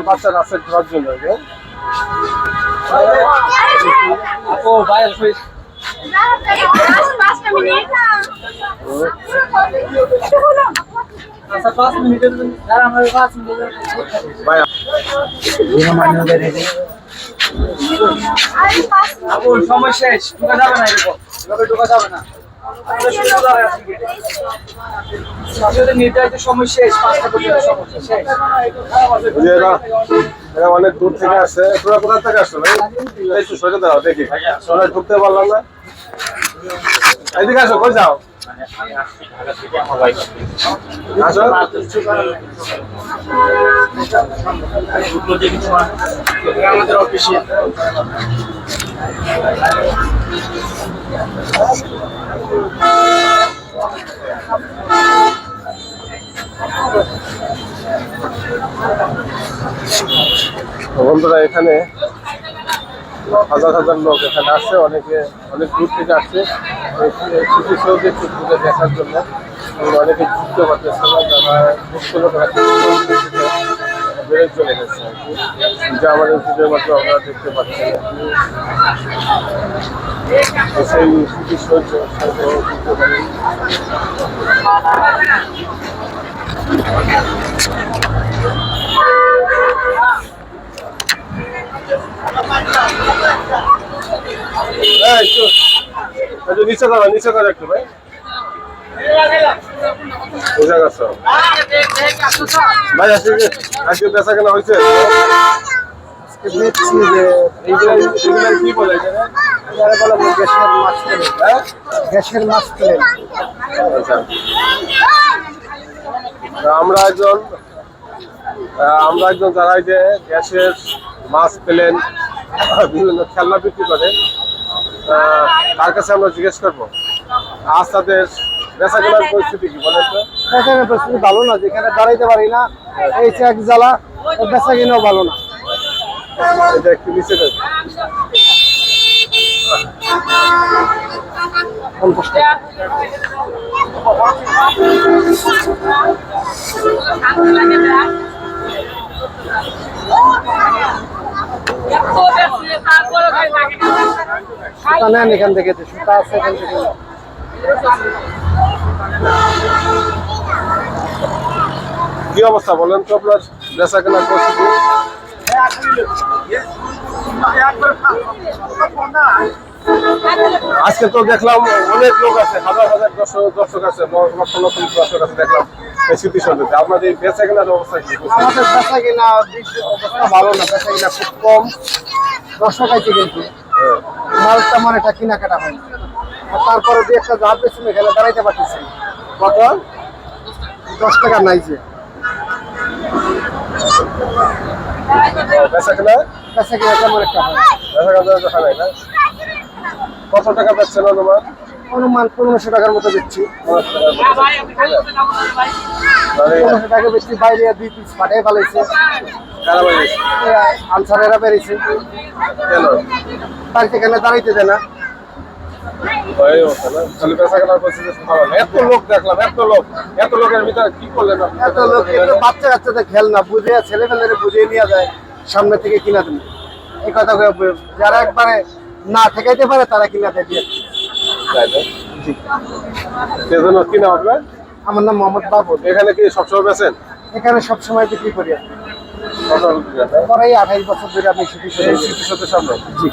বাচ্চা আছে ঘোরার জন্য। ও ভাই আচ্ছা 5 মিনিটের আর আমরা 5 মিনিটের ভাই আপু সময় শেষ ঢোকা যাবে না এরকম এভাবে ঢোকা যাবে না নির্ধারিত সময় শেষ 5টা পর্যন্ত সময় শেষ। এরা অনেক দূর থেকে আসছে। তোরা কোথা থেকে আসছো ভাই? একটু সরে দাঁড়াও দেখি, সবাই ঢুকতে পারলাম না। এদিকে আসো, কই যাও? আসো। আমাদের অফিসে বন্ধুরা এখানে হাজার হাজার লোক এখানে আসছে, অনেকে অনেক দূর থেকে আসছে শিশুদের চিত্রকে দেখার জন্য। অনেকে যুক্ত করতেছে না, যারা মুক্ত লোকেরা বেড়ে চলে গেছে আর কি, যা আমাদের ভিডিওর মাধ্যমে আপনারা দেখতে পাচ্ছেন। সেই শিশু যুক্ত করেন। নিচে করো, নিচে করো একটু ভাই, বুঝা গেছ ভাই? আজকে বেচা কেনা হয়েছে? দেখছি যে কি বলে গ্যাসের মাছ খেলেন, গ্যাসের মাছ খেলেন। আমরা একজন যারা যে গ্যাসের মাছ পেলেন বিভিন্ন খেলনা বিক্রি করে, তার কাছে আমরা জিজ্ঞেস করবো আজ তাদের বেচা কেনার পরিস্থিতি কি বলেন তো? বেচা কেনার পরিস্থিতি ভালো না, যেখানে দাঁড়াইতে পারি না এই এক জ্বালা, বেচা কেনাও ভালো না। এটা একটু নিচে দেবে। 50 টাকা। সুতা নেন এখান থেকে, সুতা আছে এখান থেকে। কি অবস্থা বলেন তো আপনার বেচা কেনার পরিস্থিতি? আজকে তো দেখলাম অনেক লোক আছে, হাজার হাজার দর্শক আছে, লক্ষ লক্ষ দর্শক আছে দেখলাম এই স্মৃতি সন্ধ্যে। আপনাদের এই বেচা কেনার অবস্থা কি? আমাদের বেচা কেনা অবস্থা ভালো না, বেচা কেনা খুব কম। দর্শক আছে কিন্তু মাল তেমন একটা কেনাকাটা হয়। আর তারপরে যে একটা জাহাজ পেয়েছি এখানে দাঁড়াইতে পারতেছি। কত? 10 টাকা নাই যে বেচা কেনা, বেচা কেনা তেমন একটা হয়। বেচা কেনা দেখা নাই না। কত টাকা বেচছেন অনুমান? অনুমান 1500 টাকার মতো দিচ্ছি। 1500 টাকা বেশি বাইরে 2 পিস ফাটাই ফেলাইছে। কারা বানিয়েছে? আনসারেরা বেরিয়েছে কেন? তার এখানে দাঁড়াইতে দেয় না। ওই অবস্থা না, তাহলে বেচা কেনার পরিস্থিতি ভালো না। এত লোক দেখলাম, এত লোকের ভিতরে কি করলেন আপনি? এত লোক, একটু বাচ্চা কাচ্চাদের খেল না বুঝিয়ে, ছেলে ফেলেরে বুঝিয়ে নিয়ে যায় সামনে থেকে কিনা দেন। এই কথা যারা একবারে না ঠেকাইতে পারে তারা কিনা দেয় দিয়ে। সেজন্য কি নাম আপনার? আমার নাম মোহাম্মদ বাবুল। এখানে কি সবসময় বেচেন? এখানে সবসময় বিক্রি করি। কত বিক্রি হয়? পরে 28 বছর ধরে আমি স্মৃতির সাথে সামনে। জি।